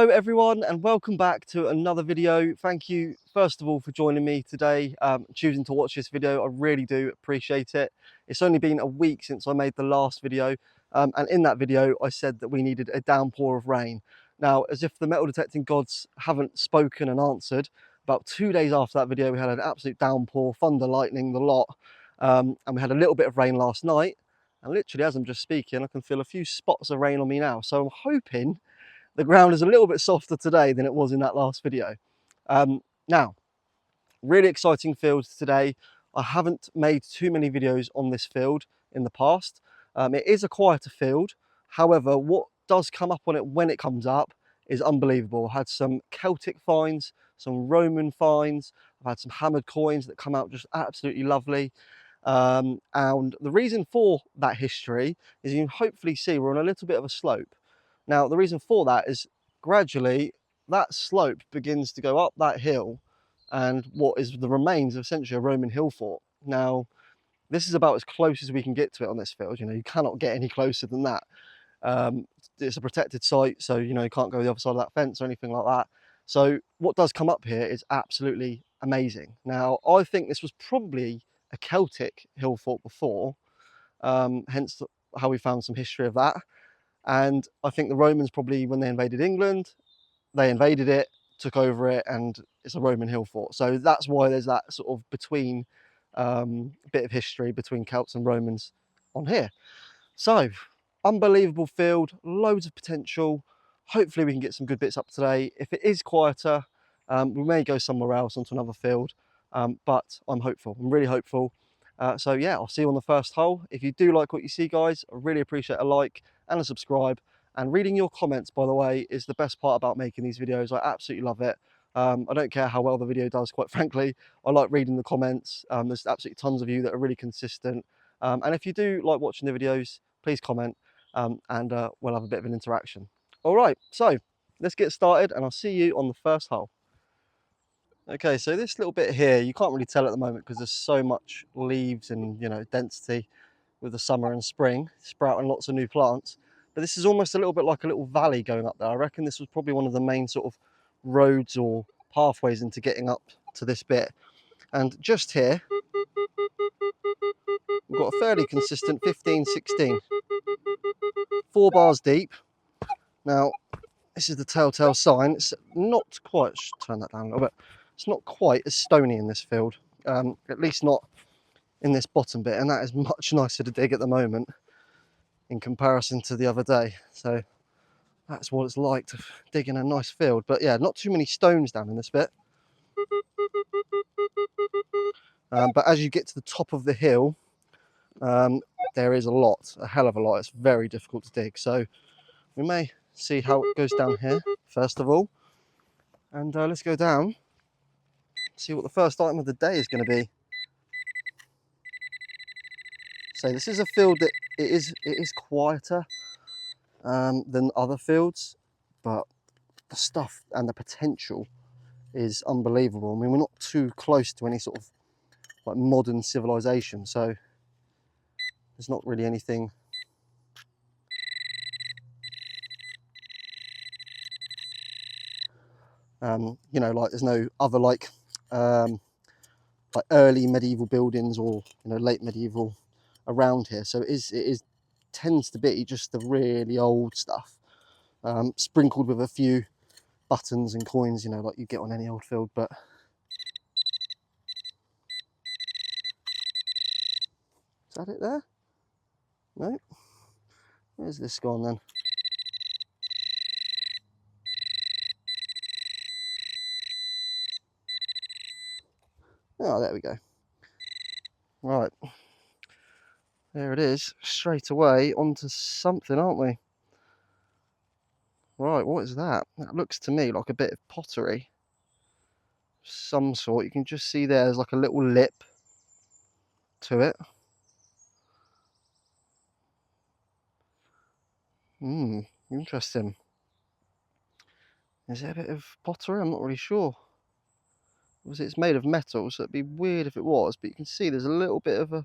Hello everyone and welcome back to another video. Thank you first of all for joining me today, choosing to watch this video. I really do appreciate it. It's only been a week since I made the last video, and in that video I said that we needed a downpour of rain. Now, as if the metal detecting gods haven't spoken and answered, about 2 days after that video we had an absolute downpour, thunder, lightning, the lot, and we had a little bit of rain last night, and literally as I'm just speaking I can feel a few spots of rain on me now, so I'm hoping the ground is a little bit softer today than it was in that last video. Now, really exciting field today. I haven't made too many videos on this field in the past. It is a quieter field. However, what does come up on it when it comes up is unbelievable. I had some Celtic finds, some Roman finds. I've had some hammered coins that come out just absolutely lovely. And the reason for that history is you can hopefully see we're on a little bit of a slope. Now, the reason for that is gradually that slope begins to go up that hill and what is the remains of essentially a Roman hill fort. Now, this is about as close as we can get to it on this field. You know, you cannot get any closer than that. It's a protected site, so, you know, you can't go the other side of that fence or anything like that. So what does come up here is absolutely amazing. Now, I think this was probably a Celtic hill fort before, hence how we found some history of that. And I think the Romans probably, when they invaded England, they invaded it, took over it, and it's a Roman hill fort. So that's why there's that sort of between bit of history between Celts and Romans on here. So unbelievable field, loads of potential. Hopefully we can get some good bits up today. If it is quieter, we may go somewhere else onto another field, but I'm hopeful. I'm really hopeful. So yeah, I'll see you on the first hole. If you do like what you see, guys, I really appreciate a like and a subscribe. And reading your comments, by the way, is the best part about making these videos. I absolutely love it. I don't care how well the video does, quite frankly. I like reading the comments. There's absolutely tons of you that are really consistent. And if you do like watching the videos, please comment, and we'll have a bit of an interaction. All right, so let's get started and I'll see you on the first hole. Okay, so this little bit here, you can't really tell at the moment because there's so much leaves and, you know, density with the summer and spring, sprouting lots of new plants. But this is almost a little bit like a little valley going up there. I reckon this was probably one of the main sort of roads or pathways into getting up to this bit. And just here, we've got a fairly consistent 15, 16, 4 bars deep. Now, this is the telltale sign. It's not quite, turn that down a little bit. It's not quite as stony in this field, at least not in this bottom bit, and that is much nicer to dig at the moment in comparison to the other day. So that's what it's like to dig in a nice field. But yeah, not too many stones down in this bit. But as you get to the top of the hill, there is a hell of a lot. It's very difficult to dig. So we may see how it goes down here first of all, and let's go down, see what the first item of the day is going to be. So this is a field that it is quieter than other fields, but the stuff and the potential is unbelievable. I mean, we're not too close to any sort of like modern civilization, so there's not really anything you know, like there's no other like early medieval buildings or, you know, late medieval around here. So it tends to be just the really old stuff, sprinkled with a few buttons and coins, you know, like you get on any old field. But is that it there? No. Where's this gone then? Oh, there we go. Right, there it is, straight away onto something, aren't we? Right, what is that? That looks to me like a bit of pottery, some sort. You can just see there's like a little lip to it. Interesting. Is it a bit of pottery? I'm not really sure. Obviously it's made of metal, so it'd be weird if it was, but you can see there's a little bit of a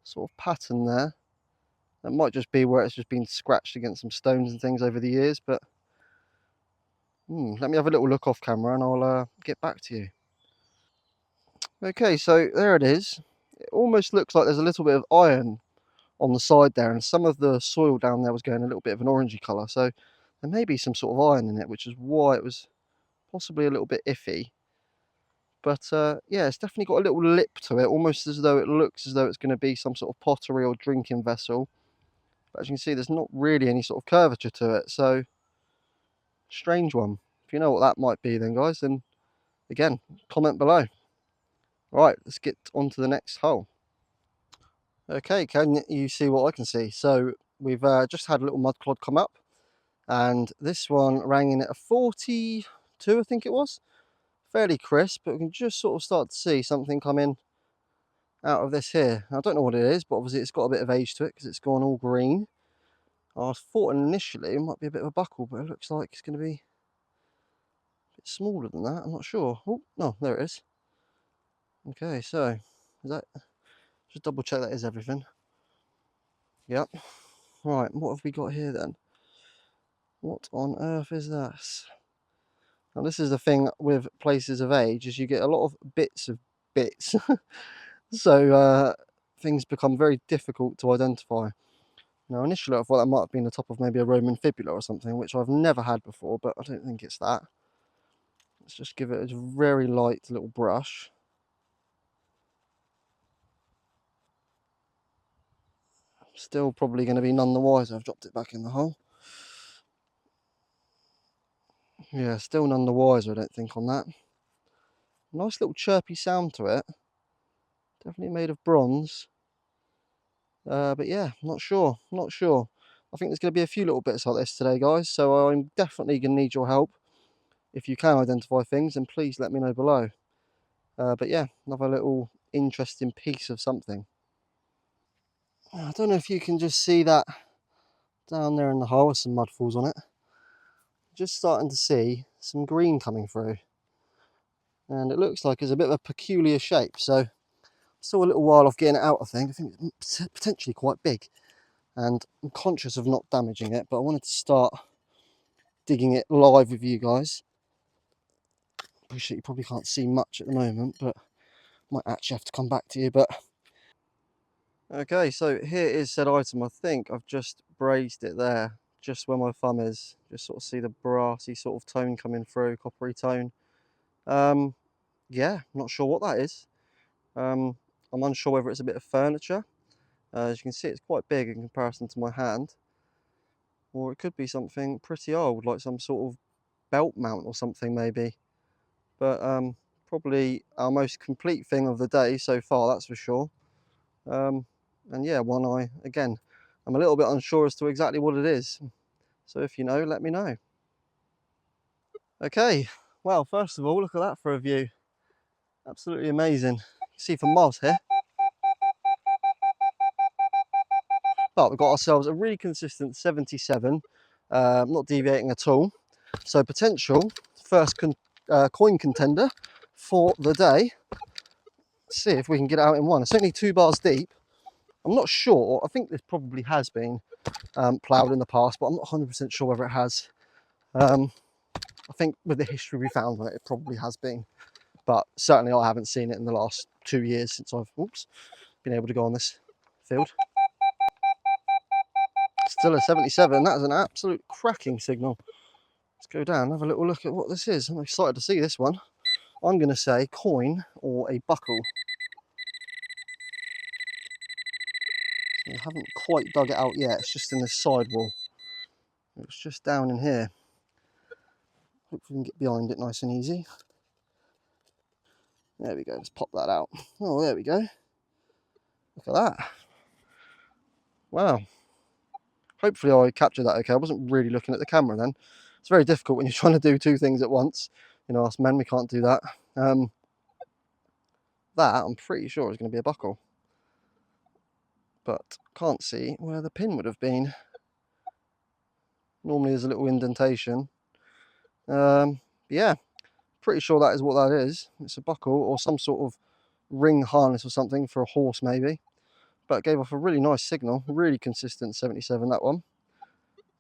sort of pattern there. That might just be where it's just been scratched against some stones and things over the years, but Let me have a little look off camera and I'll get back to you. Okay, so there it is. It almost looks like there's a little bit of iron on the side there, and some of the soil down there was going a little bit of an orangey colour, so there may be some sort of iron in it, which is why it was possibly a little bit iffy. But yeah, it's definitely got a little lip to it, almost as though it looks as though it's going to be some sort of pottery or drinking vessel. But as you can see, there's not really any sort of curvature to it, so strange one. If you know what that might be then, guys, then again, comment below. Right, let's get on to the next hole. Okay, can you see what I can see? So we've just had a little mud clod come up, and this one rang in at a 42, I think it was. Fairly crisp, but we can just sort of start to see something come in out of this here. I don't know what it is, but obviously it's got a bit of age to it because it's gone all green. I thought initially it might be a bit of a buckle, but it looks like it's going to be a bit smaller than that. I'm not sure. Oh, no, there it is. Okay, so is that, just double check that is everything. Yep. Right, what have we got here then? What on earth is this? Now this is the thing with places of age, is you get a lot of bits of bits. So things become very difficult to identify. Now initially I thought that might have been the top of maybe a Roman fibula or something, which I've never had before, but I don't think it's that. Let's just give it a very light little brush. Still probably going to be none the wiser. I've dropped it back in the hole. Yeah, still none the wiser, I don't think, on that. Nice little chirpy sound to it. Definitely made of bronze. But yeah, not sure. I think there's going to be a few little bits like this today, guys, so I'm definitely going to need your help. If you can identify things, then please let me know below. But yeah, another little interesting piece of something. I don't know if you can just see that down there in the hole with some mud falls on it. Just starting to see some green coming through. And it looks like it's a bit of a peculiar shape, so still a little while off getting it out, I think. I think it's potentially quite big. And I'm conscious of not damaging it, but I wanted to start digging it live with you guys. Appreciate you probably can't see much at the moment, but might actually have to come back to you. But okay, so here is said item. I think I've just brazed it there, just where my thumb is. Just sort of see the brassy sort of tone coming through, coppery tone. Yeah, not sure what that is. I'm unsure whether it's a bit of furniture. As you can see, it's quite big in comparison to my hand. Or it could be something pretty old, like some sort of belt mount or something maybe. But probably our most complete thing of the day so far, that's for sure. And yeah, one eye, again, I'm a little bit unsure as to exactly what it is. So if you know, let me know. Okay, well, first of all, look at that for a view. Absolutely amazing. You see from miles here. But we've got ourselves a really consistent 77, not deviating at all. So potential first coin contender for the day. Let's see if we can get it out in one. It's only 2 bars deep. I'm not sure. I think this probably has been ploughed in the past, but I'm not 100% sure whether it has. I think with the history we found on it, it probably has been. But certainly I haven't seen it in the last 2 years since I've been able to go on this field. Still a 77. That is an absolute cracking signal. Let's go down and have a little look at what this is. I'm excited to see this one. I'm going to say coin or a buckle. I haven't quite dug it out yet. It's just in this side wall. It's just down in here. Hopefully we can get behind it nice and easy. There we go. Let's pop that out. Oh, there we go. Look at that. Wow. Hopefully I captured that okay. I wasn't really looking at the camera then. It's very difficult when you're trying to do 2 things at once. You know, us men, we can't do that. That, I'm pretty sure, is going to be a buckle. But can't see where the pin would have been. Normally there's a little indentation. Yeah, pretty sure that is what that is. It's a buckle or some sort of ring harness or something for a horse maybe. But it gave off a really nice signal, really consistent 77, that one.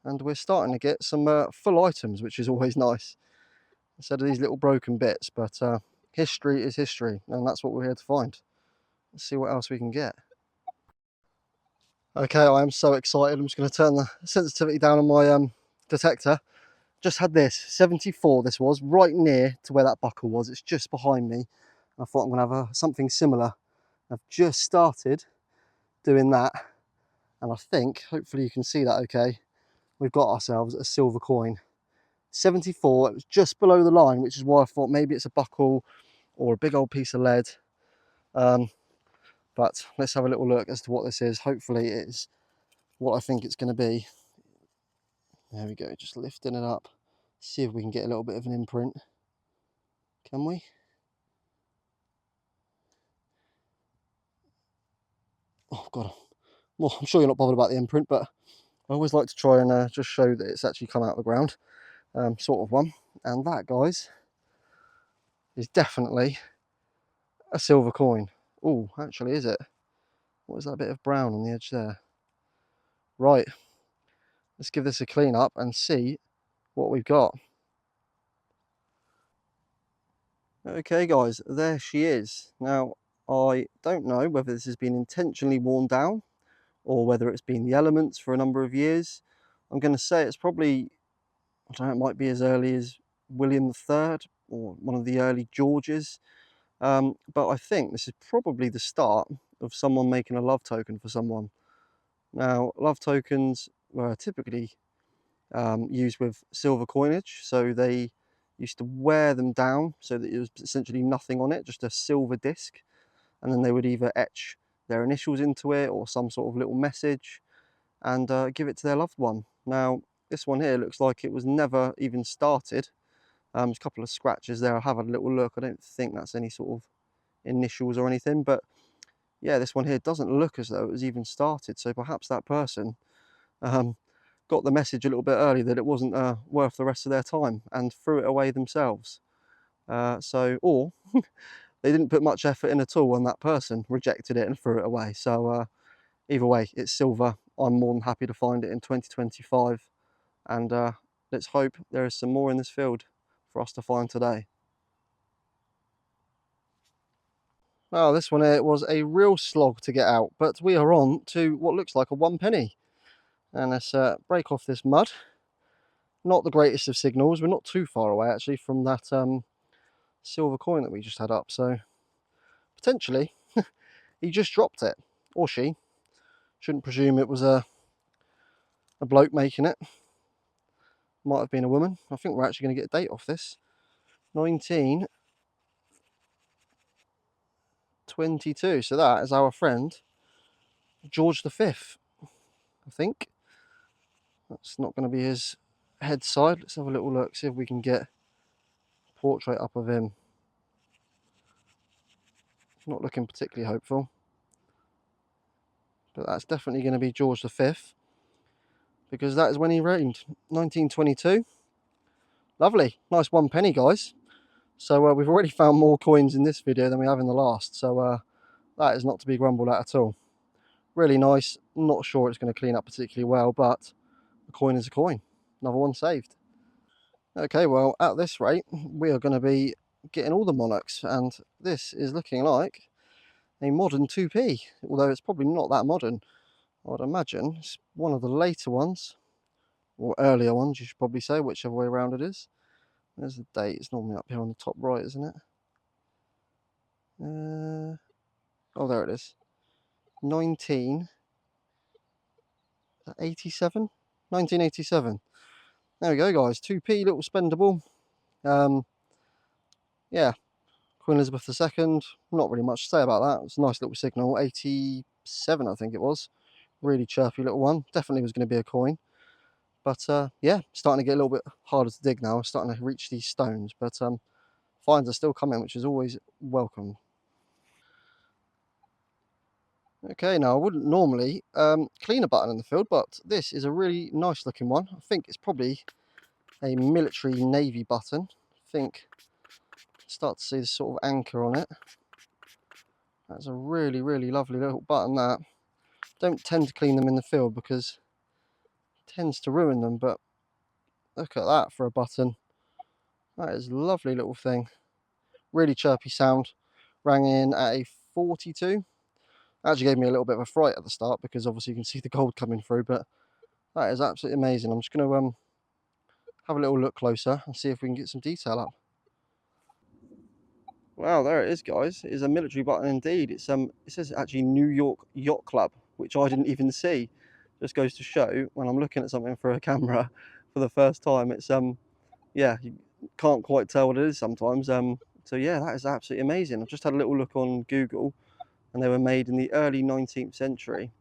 And we're starting to get some full items, which is always nice. instead of these little broken bits. But history is history, and that's what we're here to find. Let's see what else we can get. Okay, I am so excited. I'm just going to turn the sensitivity down on my detector. Just had this 74. This was right near to where that buckle was. It's just behind me. I thought I'm going to have something similar. I've just started doing that, and I think hopefully you can see that okay. We've got ourselves a silver coin. 74. It was just below the line, which is why I thought maybe it's a buckle or a big old piece of lead. But let's have a little look as to what this is. Hopefully it is what I think it's going to be. There we go, just lifting it up. See if we can get a little bit of an imprint. Can we? Oh god, well, I'm sure you're not bothered about the imprint, but I always like to try and just show that it's actually come out of the ground, sort of one. And that, guys, is definitely a silver coin. Oh, actually, is it? What is that bit of brown on the edge there? Right, let's give this a clean up and see what we've got. Okay guys, there she is. Now, I don't know whether this has been intentionally worn down or whether it's been the elements for a number of years. I'm going to say it's probably, I don't know, it might be as early as William III or one of the early Georges. But I think this is probably the start of someone making a love token for someone. Now, love tokens were typically used with silver coinage, so they used to wear them down so that it was essentially nothing on it, just a silver disc, and then they would either etch their initials into it or some sort of little message and give it to their loved one. Now, this one here looks like it was never even started. There's a couple of scratches there. I'll have a little look. I don't think that's any sort of initials or anything, but yeah, this one here doesn't look as though it was even started, so perhaps that person got the message a little bit early that it wasn't worth the rest of their time and threw it away themselves. Or they didn't put much effort in at all and that person rejected it and threw it away. So either way, it's silver. I'm more than happy to find it in 2025, and let's hope there is some more in this field for us to find today. Well, this one here was a real slog to get out, but we are on to what looks like a 1p. And let's break off this mud. Not the greatest of signals. We're not too far away actually from that silver coin that we just had up, so potentially he just dropped it, or she. Shouldn't presume it was a bloke making it. Might have been a woman. I think we're actually going to get a date off this. 1922. So that is our friend George V, I think. That's not going to be his head side. Let's have a little look, see if we can get a portrait up of him. Not looking particularly hopeful, but that's definitely going to be George V, because that is when he reigned, 1922. Lovely, nice 1p, guys. So we've already found more coins in this video than we have in the last, so that is not to be grumbled at all. Really nice. Not sure it's going to clean up particularly well, but a coin is a coin. Another one saved. Okay, well, at this rate, we are going to be getting all the monarchs, and this is looking like a modern 2p, although it's probably not that modern. I would imagine it's one of the later ones, or earlier ones, you should probably say, whichever way around it is. There's the date. It's normally up here on the top right, isn't it? Oh, there it is. 1987? 1987. There we go, guys. 2p, little spendable. Yeah, Queen Elizabeth II. Not really much to say about that. It's a nice little signal. 87, I think it was. Really chirpy little one. Definitely was going to be a coin. But yeah, starting to get a little bit harder to dig now. Starting to reach these stones. But finds are still coming, which is always welcome. Okay, now I wouldn't normally clean a button in the field, but this is a really nice looking one. I think it's probably a military navy button. I think start to see the sort of anchor on it. That's a really, really lovely little button. That don't tend to clean them in the field because it tends to ruin them, but look at that for a button. That is a lovely little thing. Really chirpy sound. Rang in at a 42. Actually gave me a little bit of a fright at the start because obviously you can see the gold coming through, but that is absolutely amazing. I'm just going to have a little look closer and see if we can get some detail up. Wow, there it is, guys. It is a military button indeed. It says actually New York Yacht Club, which I didn't even see. Just goes to show when I'm looking at something through a camera for the first time, it's yeah, you can't quite tell what it is sometimes. So yeah, that is absolutely amazing. I've just had a little look on Google, and they were made in the early 19th century,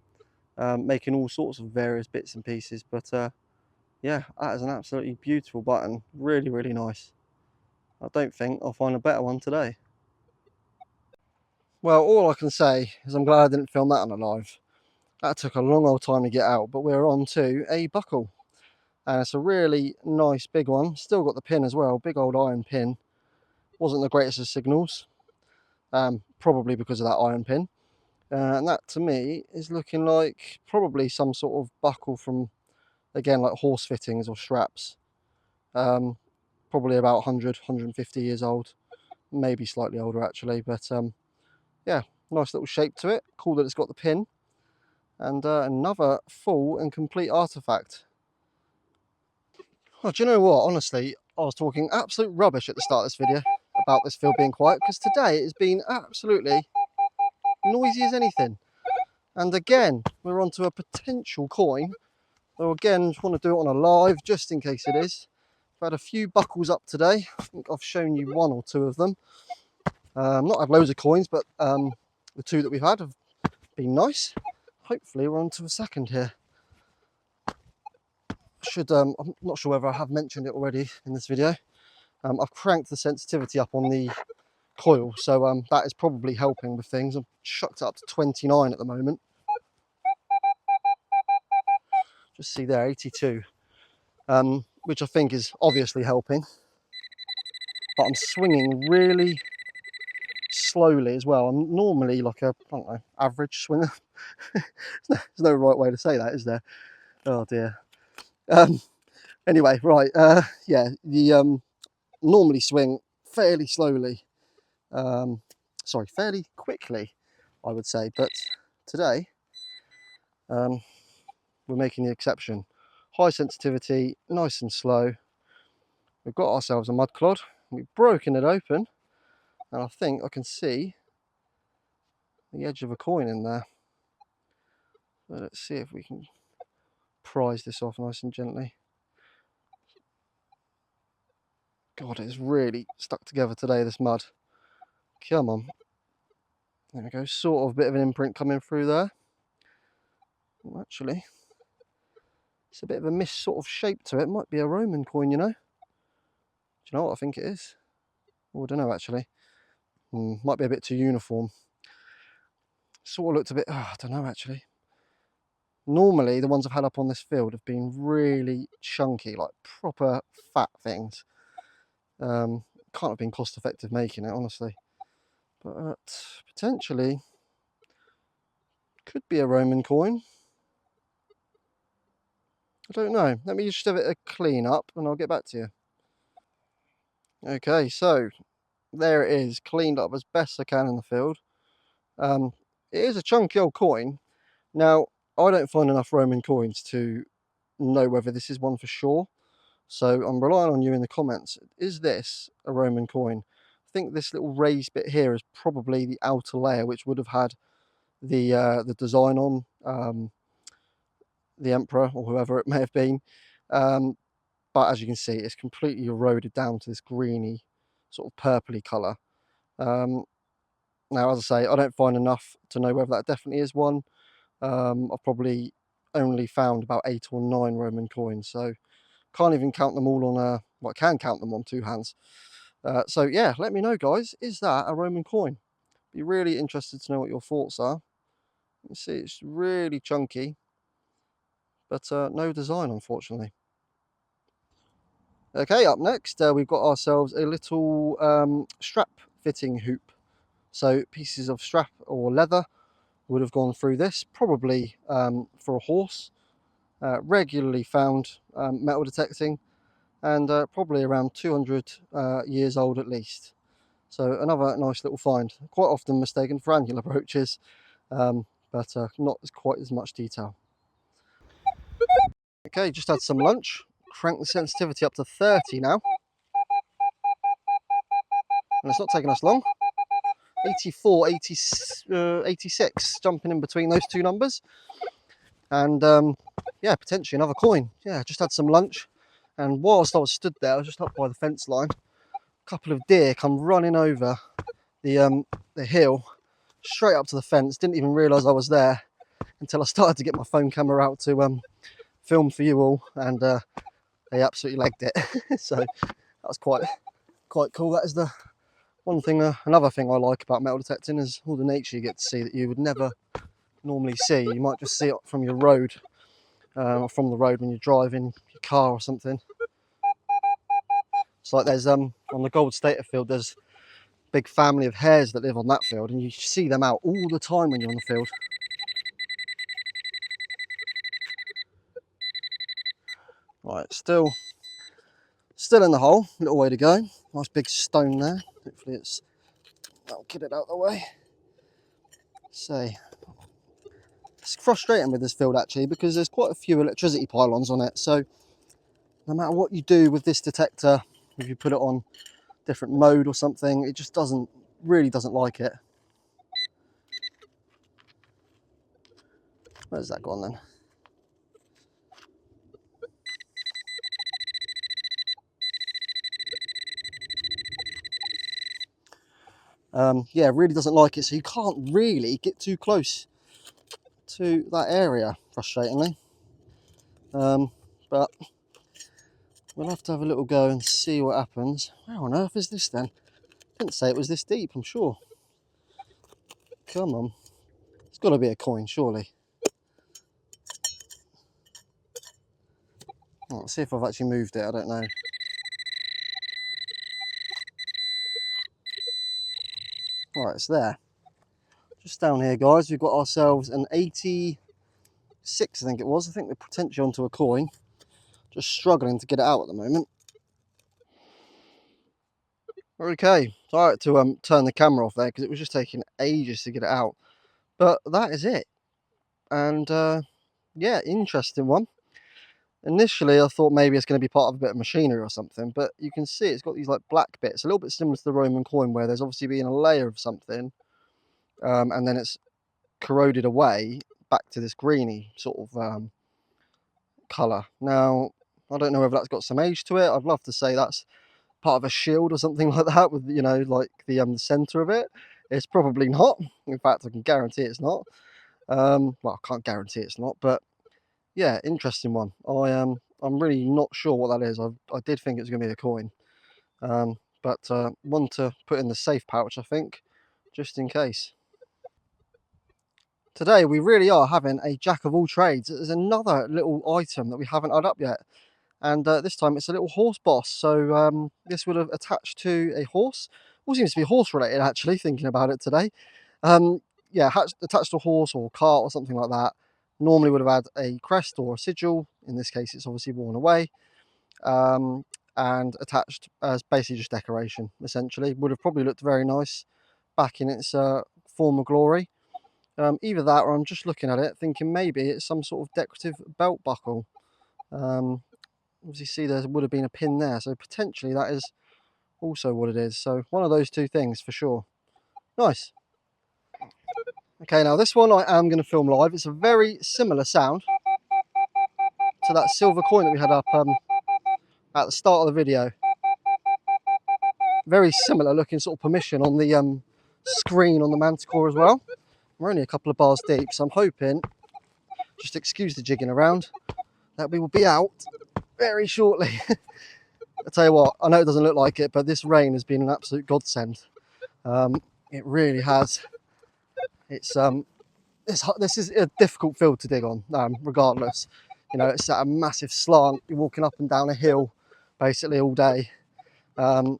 making all sorts of various bits and pieces. But yeah, that is an absolutely beautiful button. Really, really nice. I don't think I'll find a better one today. Well, all I can say is I'm glad I didn't film that on a live. That took a long old time to get out, but we're on to a buckle. And it's a really nice big one. Still got the pin as well, big old iron pin. Wasn't the greatest of signals, probably because of that iron pin. And that to me is looking like probably some sort of buckle from, again, like horse fittings or straps. Probably about 100, 150 years old, maybe slightly older actually, but yeah, nice little shape to it. Cool that it's got the pin. And another full and complete artifact. Oh, do you know what? Honestly, I was talking absolute rubbish at the start of this video about this field being quiet, because today it has been absolutely noisy as anything. And again, we're onto a potential coin. So again, just want to do it on a live, just in case it is. I've had a few buckles up today. I think I've shown you one or two of them. Not had loads of coins, but the two that we've had have been nice. Hopefully we're on to a second here. I'm not sure whether I have mentioned it already in this video. I've cranked the sensitivity up on the coil, so that is probably helping with things. I've chucked it up to 29 at the moment. Just see there, 82, which I think is obviously helping. But I'm swinging really slowly as well. I'm normally like a, I don't know, average swinger. There's no right way to say that, is there? Oh dear. Anyway, right, yeah, the normally swing fairly slowly. Sorry, fairly quickly, I would say, but today we're making the exception. High sensitivity, nice and slow. We've got ourselves a mud clod. We've broken it open, and I think I can see the edge of a coin in there. So let's see if we can prise this off nice and gently. God, it's really stuck together today, this mud. Come on. There we go, sort of a bit of an imprint coming through there. Actually, it's a bit of a missed sort of shape to it. Might be a Roman coin, you know. Do you know what I think it is? Oh, I don't know actually. Might be a bit too uniform. Sort of looked a bit, I don't know actually. Normally the ones I've had up on this field have been really chunky, like proper fat things. Can't have been cost effective making it, honestly. But potentially could be a Roman coin. I don't know. Let me just give it a clean up and I'll get back to you. Okay, so there it is, cleaned up as best I can in the field. It is a chunky old coin. Now, I don't find enough Roman coins to know whether this is one for sure. So I'm relying on you in the comments. Is this a Roman coin? I think this little raised bit here is probably the outer layer, which would have had the design on, the emperor or whoever it may have been. But as you can see, it's completely eroded down to this greeny, sort of purpley colour. Now, as I say, I don't find enough to know whether that definitely is one. I've probably only found about 8 or 9 Roman coins, so can't even count them all on well, I can count them on 2 hands. So yeah, let me know, guys, is that a Roman coin? Be really interested to know what your thoughts are. You see, it's really chunky, but no design, unfortunately. Okay, up next, we've got ourselves a little strap fitting hoop. So pieces of strap or leather would have gone through this, probably for a horse. Regularly found metal detecting. and probably around 200 years old at least. So another nice little find, quite often mistaken for annular brooches, but not quite as much detail. Okay, just had some lunch, crank the sensitivity up to 30 now, and it's not taking us long. 84, 80, 86, jumping in between those two numbers, and yeah, potentially another coin. Yeah, just had some lunch, and whilst I was stood there, I was just up by the fence line, a couple of deer come running over the hill straight up to the fence. Didn't even realise I was there until I started to get my phone camera out to film for you all, and they absolutely legged it. So that was quite cool. That is the one thing. Another thing I like about metal detecting is all the nature you get to see that you would never normally see. You might just see it from your road, or from the road when you're driving your car or something. It's like there's on the Gold Stater field, there's a big family of hares that live on that field, and you see them out all the time when you're on the field. Right, still in the hole, little way to go. Nice big stone there. Hopefully I'll get it out of the way. So it's frustrating with this field actually, because there's quite a few electricity pylons on it. So no matter what you do with this detector, if you put it on different mode or something, it just really doesn't like it. Where's that gone then? Yeah, really doesn't like it, so you can't really get too close to that area, frustratingly. But we'll have to have a little go and see what happens. Where on earth is this then? Didn't say it was this deep, I'm sure. Come on. It's got to be a coin, surely. Let's see if I've actually moved it, I don't know. Right, it's there. Just down here, guys, we've got ourselves an 86, I think it was. I think we're potentially onto a coin. Just struggling to get it out at the moment. Okay, so I had to turn the camera off there because it was just taking ages to get it out. But that is it. And yeah, interesting one. Initially, I thought maybe it's going to be part of a bit of machinery or something, but you can see it's got these like black bits, a little bit similar to the Roman coin, where there's obviously been a layer of something, and then it's corroded away back to this greeny sort of colour. Now, I don't know whether that's got some age to it. I'd love to say that's part of a shield or something like that, with, you know, like the centre of it. It's probably not. In fact, I can guarantee it's not. Well, I can't guarantee it's not, but yeah, interesting one. I'm really not sure what that is. I did think it was going to be a coin, but one to put in the safe pouch, I think, just in case. Today we really are having a jack of all trades. There's another little item that we haven't had up yet, and this time it's a little horse boss. So this would have attached to a horse. All seems to be horse related actually, thinking about it today. Yeah, attached to a horse or cart or something like that. Normally would have had a crest or a sigil. In this case, it's obviously worn away, and attached as basically just decoration. Essentially, would have probably looked very nice back in its former glory. Either that, or I'm just looking at it thinking maybe it's some sort of decorative belt buckle. Obviously, see there would have been a pin there, so potentially that is also what it is. So one of those two things for sure. Nice. Okay, now this one I am going to film live. It's a very similar sound to that silver coin that we had up at the start of the video. Very similar looking sort of permission on the screen on the Manticore as well. We're only a couple of bars deep, so I'm hoping, just excuse the jigging around, that we will be out very shortly. I tell you what, I know it doesn't look like it, but this rain has been an absolute godsend. It really has. This is a difficult field to dig on, regardless. You know, it's at a massive slant. You're walking up and down a hill basically all day. And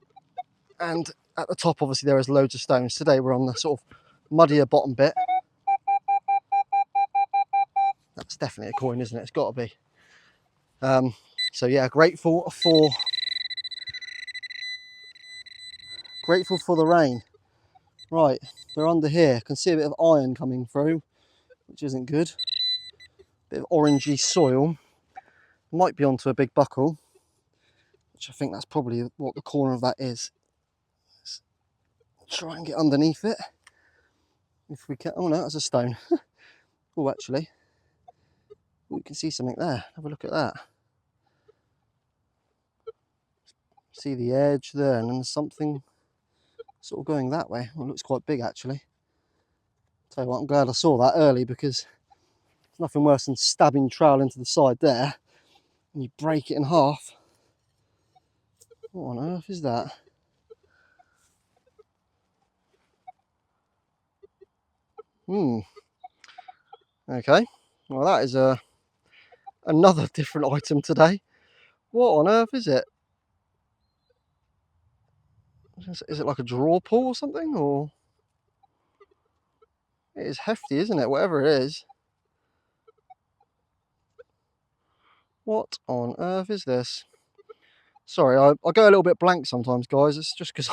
at the top, obviously, there is loads of stones. Today, we're on the sort of muddier bottom bit. That's definitely a coin, isn't it? It's got to be. So yeah, grateful for Grateful for the rain. Right, we're under here. I can see a bit of iron coming through, which isn't good. Bit of orangey soil. Might be onto a big buckle, which I think that's probably what the corner of that is. Let's try and get underneath it. If we can. Oh no, that's a stone. Oh, actually, we can see something there. Have a look at that. See the edge there, and then there's something sort of going that way. Well, it looks quite big actually. Tell you what, I'm glad I saw that early, because there's nothing worse than stabbing trowel into the side there and you break it in half. What on earth is that? Okay, well that is another different item today. What on earth is it? Is it like a draw pull or something? Or it is hefty, isn't it? Whatever it is. What on earth is this? Sorry, I go a little bit blank sometimes, guys. It's just because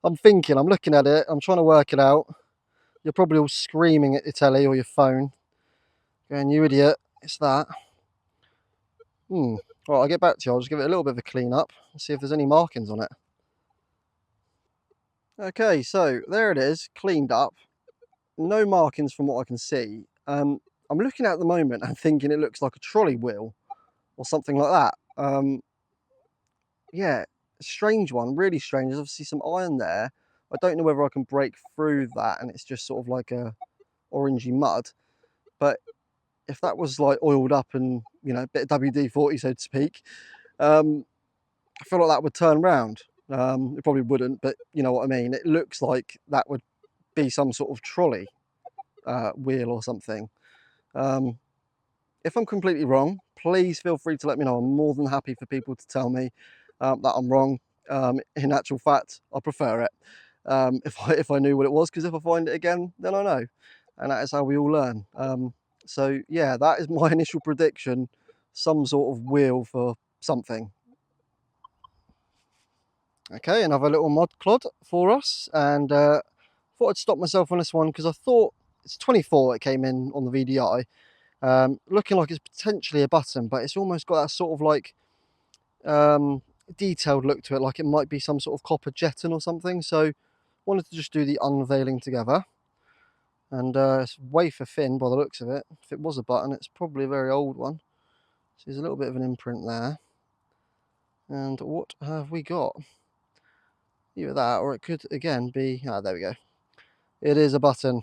I'm thinking, I'm looking at it, I'm trying to work it out. You're probably all screaming at your telly or your phone, going, "You idiot, it's that." Right, I'll get back to you. I'll just give it a little bit of a clean up and see if there's any markings on it. Okay, so there it is, cleaned up. No markings from what I can see. I'm looking at the moment and thinking it looks like a trolley wheel or something like that. Yeah, a strange one, really strange. There's obviously some iron there. I don't know whether I can break through that and it's just sort of like a orangey mud. But if that was like oiled up and, you know, a bit of WD-40, so to speak, I feel like that would turn round. It probably wouldn't, but you know what I mean. It looks like that would be some sort of trolley wheel or something. If I'm completely wrong, please feel free to let me know. I'm more than happy for people to tell me that I'm wrong. In actual fact, I prefer it if I knew what it was, because if I find it again, then I know, and that is how we all learn. So yeah, that is my initial prediction: some sort of wheel for something. Okay, another little mod clod for us, and thought I'd stop myself on this one because I thought it's 24. It came in on the VDI. Looking like it's potentially a button, but it's almost got that sort of like detailed look to it, like it might be some sort of copper jetton or something. So wanted to just do the unveiling together, and it's wafer thin by the looks of it. If it was a button, it's probably a very old one. So there's a little bit of an imprint there. And what have we got? Either that, or it could again be, there we go. It is a button.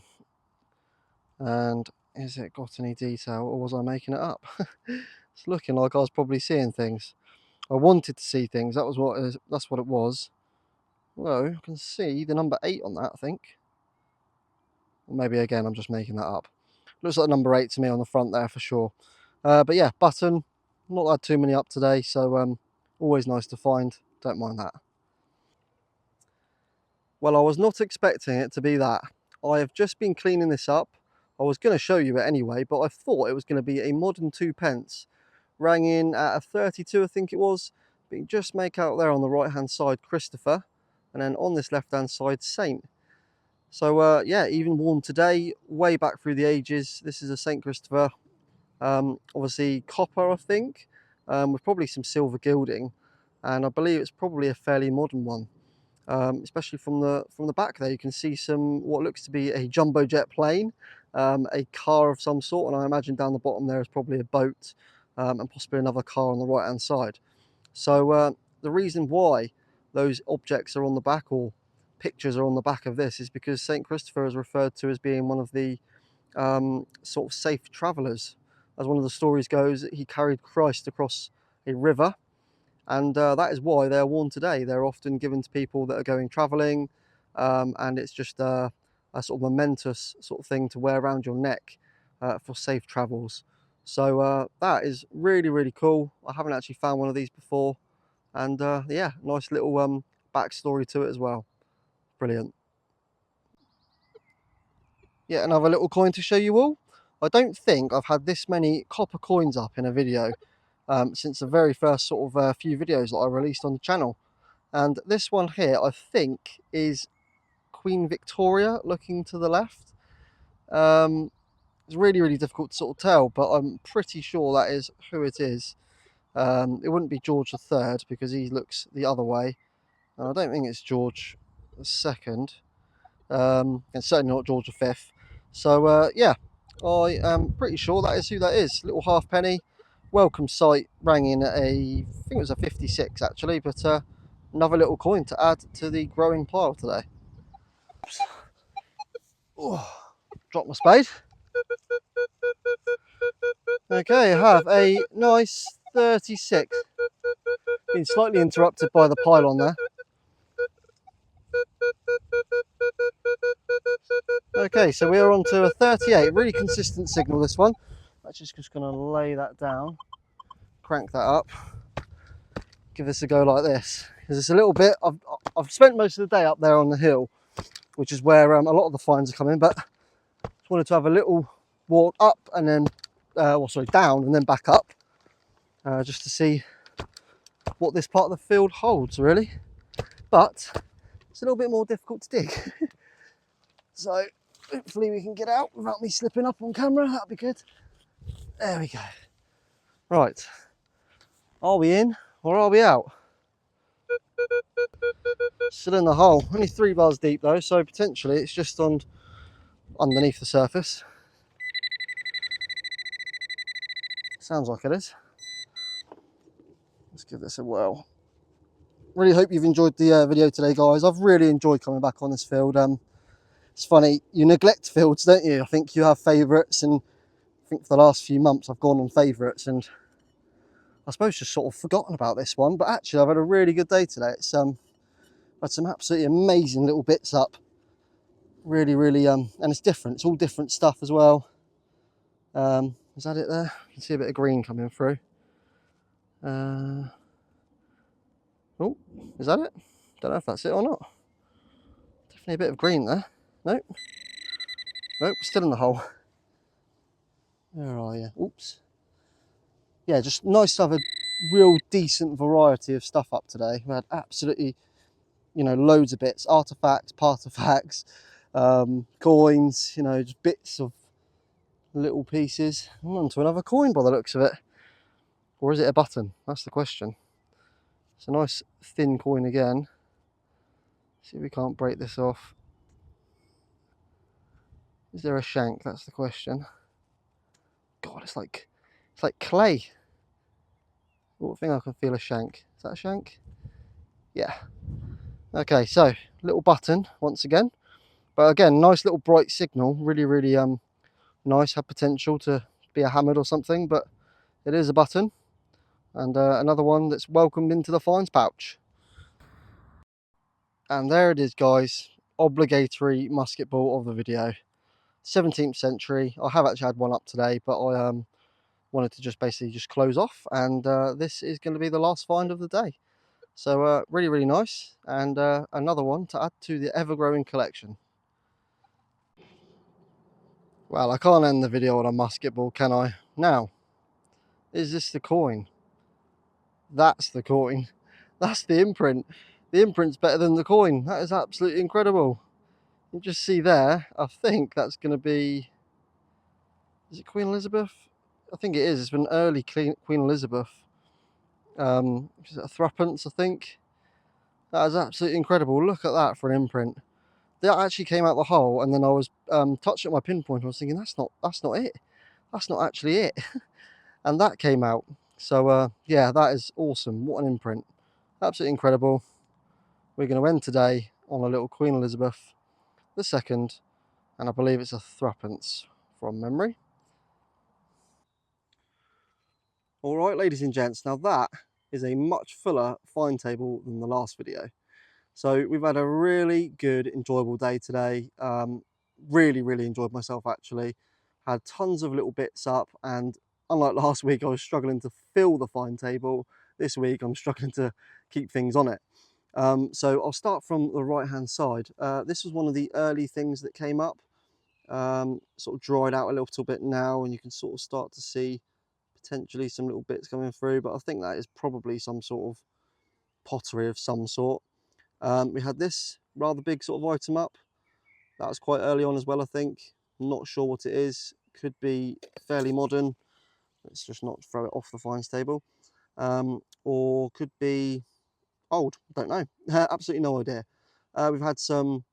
And has it got any detail, or was I making it up? It's looking like I was probably seeing things. I wanted to see things. That's what it was. Well, I can see the number 8 on that, I think. Or maybe again I'm just making that up. Looks like number 8 to me on the front there for sure. But yeah, button. Not had too many up today, so always nice to find. Don't mind that. Well, I was not expecting it to be that. I have just been cleaning this up. I was going to show you it anyway, but I thought it was going to be a modern 2p. Rang in at a 32, I think it was. But you can just make out there on the right hand side Christopher, and then on this left hand side Saint. So yeah, even worn today, way back through the ages. This is a Saint Christopher, obviously copper, I think, with probably some silver gilding, and I believe it's probably a fairly modern one. Especially from the back there, you can see some what looks to be a jumbo jet plane, a car of some sort, and I imagine down the bottom there is probably a boat, and possibly another car on the right hand side. So the reason why those objects are on the back, or pictures are on the back of this, is because St. Christopher is referred to as being one of the sort of safe travellers. As one of the stories goes, he carried Christ across a river, and that is why they're worn today. They're often given to people that are going travelling, and it's just a sort of momentous sort of thing to wear around your neck for safe travels. So that is really, really cool. I haven't actually found one of these before, and yeah, nice little backstory to it as well. Brilliant. Yeah, another little coin to show you all. I don't think I've had this many copper coins up in a video since the very first sort of few videos that I released on the channel. And this one here, I think, is Queen Victoria looking to the left. It's really, really difficult to sort of tell, but I'm pretty sure that is who it is. It wouldn't be George III because he looks the other way. And I don't think it's George II. And certainly not George V. So, yeah, I am pretty sure that is who that is. Little halfpenny. Welcome sight rang in at I think it was a 56 actually, but another little coin to add to the growing pile today. Oh, drop my spade. Okay, I have a nice 36. Been slightly interrupted by the pylon there. Okay, so we're on to a 38. Really consistent signal, this one. I'm just going to lay that down, crank that up, give this a go like this. Because it's a little bit, I've spent most of the day up there on the hill, which is where a lot of the finds are coming, but just wanted to have a little walk up and then, down and then back up, just to see what this part of the field holds, really. But it's a little bit more difficult to dig. So hopefully we can get out without me slipping up on camera. That'd be good. There we go. Right, are we in or are we out? Still in the hole. Only 3 bars deep though, so potentially it's just underneath the surface. Sounds like it is. Let's give this a whirl. Really hope you've enjoyed the video today, guys. I've really enjoyed coming back on this field. It's funny, you neglect fields, don't you? I think you have favourites, and I think for the last few months I've gone on favourites, and I suppose just sort of forgotten about this one. But actually, I've had a really good day today. It's had some absolutely amazing little bits up. Really, really, and it's different. It's all different stuff as well. Is that it there? You can see a bit of green coming through. Oh, is that it? Don't know if that's it or not. Definitely a bit of green there. Nope. Nope, still in the hole. Where are you? Oops. Yeah, just nice to have a real decent variety of stuff up today. We had absolutely, loads of bits, artifacts, partifacts, coins, just bits of little pieces. I'm on to another coin by the looks of it. Or is it a button? That's the question. It's a nice thin coin again. See if we can't break this off. Is there a shank? That's the question. God, it's like clay. I think I can feel a shank. Is that a shank? Yeah. Okay, so little button once again. But again, nice little bright signal. Really, really nice. Had potential to be a hammered or something, but it is a button. And another one that's welcomed into the finds pouch. And there it is, guys. Obligatory musket ball of the video. 17th century. I have actually had one up today, but I wanted to just basically just close off, and this is going to be the last find of the day. So really, really nice, and another one to add to the ever-growing collection. Well, I can't end the video on a musket ball, can I? Now, is this the coin? That's the coin. That's the imprint. The imprint's better than the coin. That is absolutely incredible. You just see there, I think that's going to be... Is it Queen Elizabeth? I think it is. It's been early Queen Elizabeth. Is it a Thruppence, I think? That is absolutely incredible. Look at that for an imprint. That actually came out the hole, and then I was touching my pinpoint. I was thinking, that's not it. That's not actually it. And that came out. So yeah, that is awesome. What an imprint. Absolutely incredible. We're going to end today on a little Queen Elizabeth II, and I believe it's a Thruppence from memory. All right, ladies and gents, now that is a much fuller find table than the last video. So we've had a really good, enjoyable day today. Really, really enjoyed myself actually. Had tons of little bits up, and unlike last week, I was struggling to fill the find table. This week, I'm struggling to keep things on it. So I'll start from the right-hand side. This was one of the early things that came up. Sort of dried out a little bit now, and you can sort of start to see potentially some little bits coming through, but I think that is probably some sort of pottery of some sort. We had this rather big sort of item up. That was quite early on as well, I think. I'm not sure what it is. Could be fairly modern. Let's just not throw it off the finds table. Or could be old. Don't know. Absolutely no idea. We've had some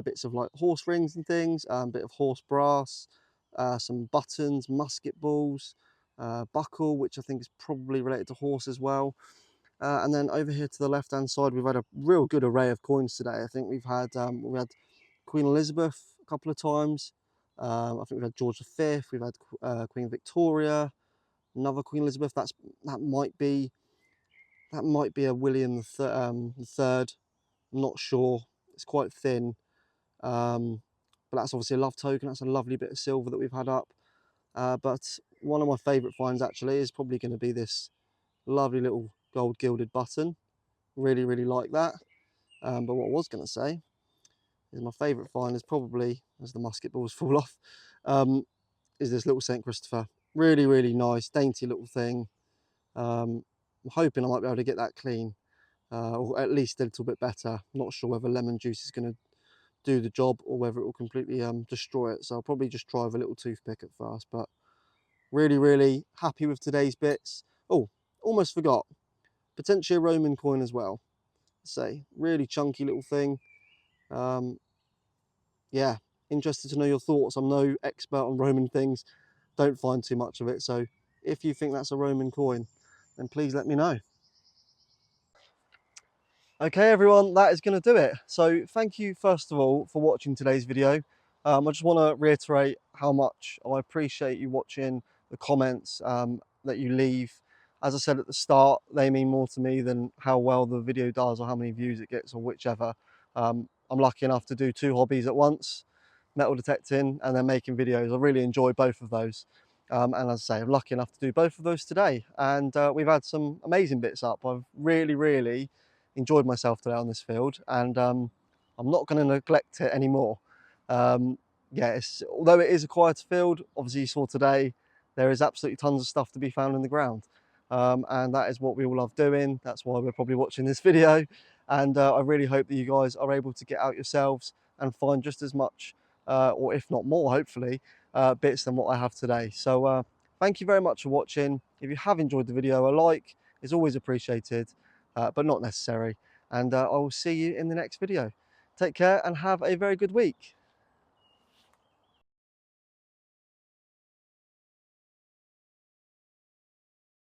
bits of like horse rings and things, a bit of horse brass, some buttons, musket balls, buckle, which I think is probably related to horse as well. And then over here to the left hand side, we've had a real good array of coins today. I think we had Queen Elizabeth a couple of times. I think we've had George V. We've had Queen Victoria, another Queen Elizabeth. That might be a William the Third. I'm not sure. It's quite thin, but that's obviously a love token. That's a lovely bit of silver that we've had up. But one of my favourite finds actually is probably going to be this lovely little gold gilded button. Really, really like that. But what I was going to say is my favourite find is probably, as the musket balls fall off, is this little St. Christopher. Really, really nice, dainty little thing. I'm hoping I might be able to get that clean, or at least a little bit better. Not sure whether lemon juice is going to do the job or whether it will completely destroy it. So I'll probably just try with a little toothpick at first. But really, really happy with today's bits. Oh, almost forgot. Potentially a Roman coin as well. Say, really chunky little thing. Yeah, interested to know your thoughts. I'm no expert on Roman things, don't find too much of it. So if you think that's a Roman coin, then please let me know. Okay, everyone, that is going to do it. So thank you, first of all, for watching today's video. I just want to reiterate how much I appreciate you watching, the comments that you leave. As I said at the start, they mean more to me than how well the video does or how many views it gets or whichever. I'm lucky enough to do two hobbies at once, metal detecting and then making videos. I really enjoy both of those. And as I say, I'm lucky enough to do both of those today. And we've had some amazing bits up. I've really, really enjoyed myself today on this field, and I'm not going to neglect it anymore. Yeah, although it is a quieter field, obviously you saw today, there is absolutely tons of stuff to be found in the ground. And that is what we all love doing. That's why we're probably watching this video. And I really hope that you guys are able to get out yourselves and find just as much, or if not more, hopefully, bits than what I have today. So thank you very much for watching. If you have enjoyed the video, a like is always appreciated, but not necessary. And I will see you in the next video. Take care and have a very good week.